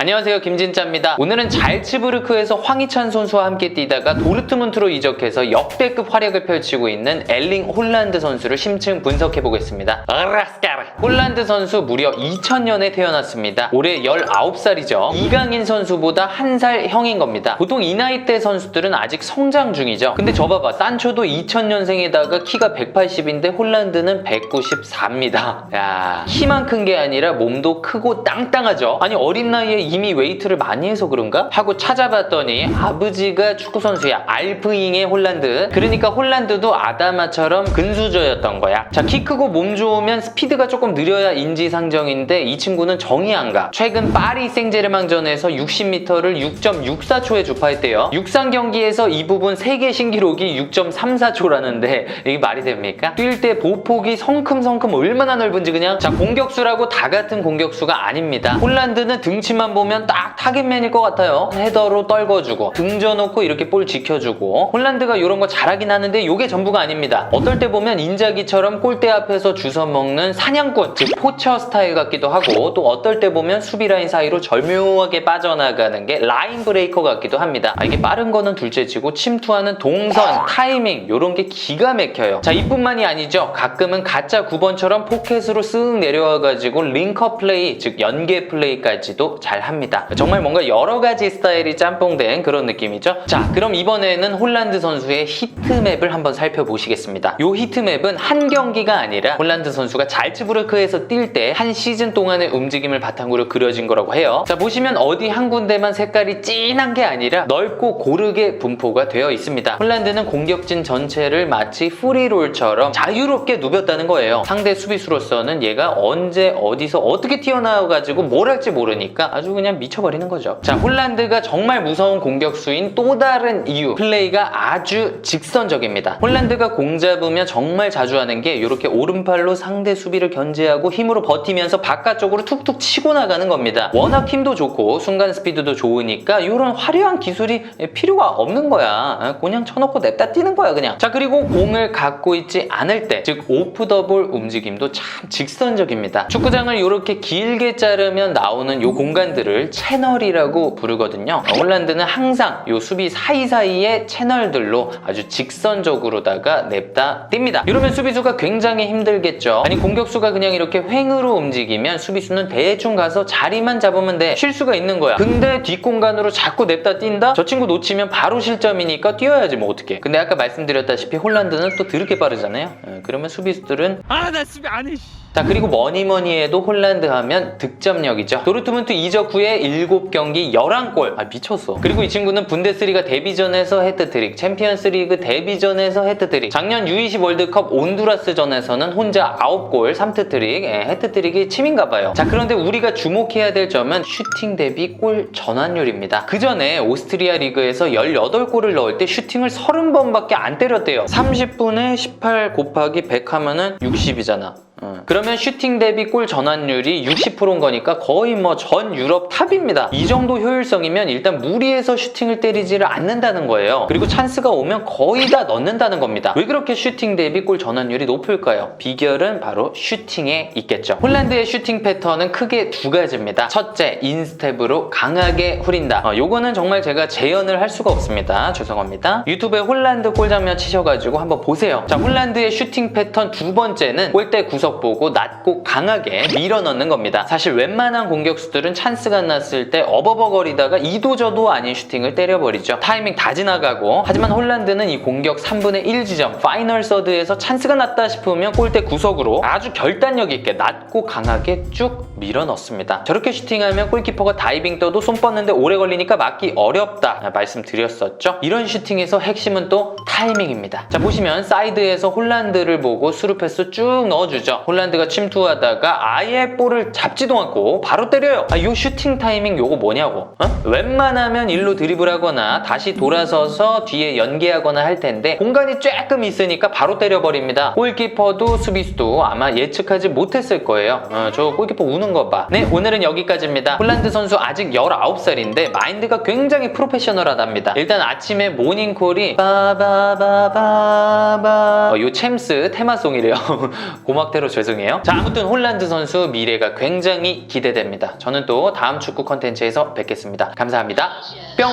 안녕하세요, 김진짜입니다. 오늘은 잘츠부르크에서 황희찬 선수와 함께 뛰다가 도르트문트로 이적해서 역대급 활약을 펼치고 있는 엘링 홀란드 선수를 심층 분석해보겠습니다. 홀란드 선수 무려 2000년에 태어났습니다. 올해 19살이죠. 이강인 선수보다 1살 형인 겁니다. 보통 이 나이대 선수들은 아직 성장 중이죠. 근데 저 봐봐, 산초도 2000년생에다가 키가 180인데 홀란드는 194입니다. 야, 키만 큰 게 아니라 몸도 크고 땅땅하죠. 아니, 어린 나이에 이미 웨이트를 많이 해서 그런가? 하고 찾아봤더니 아버지가 축구선수야. 알프잉의 홀란드. 그러니까 홀란드도 아다마처럼 근수저였던 거야. 자, 키 크고 몸 좋으면 스피드가 조금 느려야 인지상정인데 이 친구는 정이 안 가. 최근 파리 생제르맹전에서 60m를 6.64초에 주파했대요. 육상 경기에서 이 부분 세계 신기록이 6.34초라는데 이게 말이 됩니까? 뛸 때 보폭이 성큼성큼 얼마나 넓은지 그냥. 자, 공격수라고 다 같은 공격수가 아닙니다. 홀란드는 등치만 보면 딱 타겟맨일 것 같아요. 헤더로 떨궈주고 등져놓고 이렇게 볼 지켜주고. 홀란드가 이런 거 잘하긴 하는데 이게 전부가 아닙니다. 어떨 때 보면 인자기처럼 골대 앞에서 주워 먹는 사냥꾼, 즉 포처 스타일 같기도 하고, 또 어떨 때 보면 수비 라인 사이로 절묘하게 빠져나가는 게 라인 브레이커 같기도 합니다. 이게 빠른 거는 둘째치고 침투하는 동선, 타이밍 이런 게 기가 막혀요. 자, 이뿐만이 아니죠. 가끔은 가짜 9번처럼 포켓으로 쓱 내려와가지고 링커 플레이, 즉 연계 플레이까지도 잘 합니다. 정말 뭔가 여러 가지 스타일이 짬뽕된 그런 느낌이죠. 자, 그럼 이번에는 홀란드 선수의 히트맵을 한번 살펴보시겠습니다. 요 히트맵은 한 경기가 아니라 홀란드 선수가 잘츠부르크에서 뛸 때 한 시즌 동안의 움직임을 바탕으로 그려진 거라고 해요. 자, 보시면 어디 한 군데만 색깔이 진한 게 아니라 넓고 고르게 분포가 되어 있습니다. 홀란드는 공격진 전체를 마치 프리롤처럼 자유롭게 누볐다는 거예요. 상대 수비수로서는 얘가 언제 어디서 어떻게 튀어나와가지고 뭘 할지 모르니까 아주 그냥 미쳐버리는 거죠. 자, 홀란드가 정말 무서운 공격수인 또 다른 이유, 플레이가 아주 직선적입니다. 홀란드가 공 잡으면 정말 자주 하는 게 이렇게 오른팔로 상대 수비를 견제하고 힘으로 버티면서 바깥쪽으로 툭툭 치고 나가는 겁니다. 워낙 힘도 좋고 순간 스피드도 좋으니까 이런 화려한 기술이 필요가 없는 거야. 그냥 쳐놓고 냅다 뛰는 거야 그냥. 자, 그리고 공을 갖고 있지 않을 때, 즉 오프 더 볼 움직임도 참 직선적입니다. 축구장을 이렇게 길게 자르면 나오는 요 공간들을 채널이라고 부르거든요. 홀란드는 항상 요 수비 사이사이의 채널들로 아주 직선적으로다가 냅다 뜁니다. 이러면 수비수가 굉장히 힘들겠죠. 아니, 공격수가 그냥 이렇게 횡으로 움직이면 수비수는 대충 가서 자리만 잡으면 돼. 쉴 수가 있는 거야. 근데 뒷공간으로 자꾸 냅다 뛴다? 저 친구 놓치면 바로 실점이니까 뛰어야지 뭐 어떡해. 근데 아까 말씀드렸다시피 홀란드는 또 드럽게 빠르잖아요. 그러면 수비수들은 나 수비 안 해. 자, 그리고 뭐니뭐니 해도 홀란드 하면 득점력이죠. 도르트문트 이적 후에 7경기 11골. 미쳤어. 그리고 이 친구는 분데스리가 데뷔전에서 해트트릭, 챔피언스리그 데뷔전에서 해트트릭, 작년 U20 월드컵 온두라스전에서는 혼자 9골 3트트릭, 해트트릭이 침인가 봐요. 자, 그런데 우리가 주목해야 될 점은 슈팅 대비 골 전환율입니다. 그 전에 오스트리아 리그에서 18골을 넣을 때 슈팅을 30번밖에 안 때렸대요. 30분에 18 곱하기 100 하면은 60이잖아. 그러면 슈팅 대비 골 전환율이 60%인 거니까 거의 뭐 전 유럽 탑입니다. 이 정도 효율성이면 일단 무리해서 슈팅을 때리지를 않는다는 거예요. 그리고 찬스가 오면 거의 다 넣는다는 겁니다. 왜 그렇게 슈팅 대비 골 전환율이 높을까요? 비결은 바로 슈팅에 있겠죠. 홀란드의 슈팅 패턴은 크게 두 가지입니다. 첫째, 인스텝으로 강하게 후린다. 요거는 정말 제가 재현을 할 수가 없습니다. 죄송합니다. 유튜브에 홀란드 골 장면 치셔가지고 한번 보세요. 자, 홀란드의 슈팅 패턴 두 번째는 골대 구석 보고 낮고 강하게 밀어 넣는 겁니다. 사실 웬만한 공격수들은 찬스가 났을 때 어버버거리다가 이도저도 아닌 슈팅을 때려버리죠. 타이밍 다 지나가고. 하지만 홀란드는 이 공격 3분의 1 지점 파이널 서드에서 찬스가 났다 싶으면 골대 구석으로 아주 결단력 있게 낮고 강하게 쭉 밀어 넣습니다. 저렇게 슈팅하면 골키퍼가 다이빙 떠도 손 뻗는데 오래 걸리니까 막기 어렵다 말씀드렸었죠. 이런 슈팅에서 핵심은 또 타이밍입니다. 자, 보시면 사이드에서 홀란드를 보고 스루 패스 쭉 넣어주죠. 홀란드가 침투하다가 아예 볼을 잡지도 않고 바로 때려요. 요 슈팅 타이밍 요거 뭐냐고. 웬만하면 일로 드리블하거나 다시 돌아서서 뒤에 연계하거나 할 텐데 공간이 조금 있으니까 바로 때려버립니다. 골키퍼도 수비수도 아마 예측하지 못했을 거예요. 저 골키퍼 우는 거 봐. 네, 오늘은 여기까지입니다. 홀란드 선수 아직 19살인데 마인드가 굉장히 프로페셔널하답니다. 일단 아침에 모닝콜이 바바바바바 요 챔스 테마송이래요. 고막테러 진짜로 죄송해요. 자, 아무튼 홀란드 선수 미래가 굉장히 기대됩니다. 저는 또 다음 축구 컨텐츠에서 뵙겠습니다. 감사합니다. 뿅.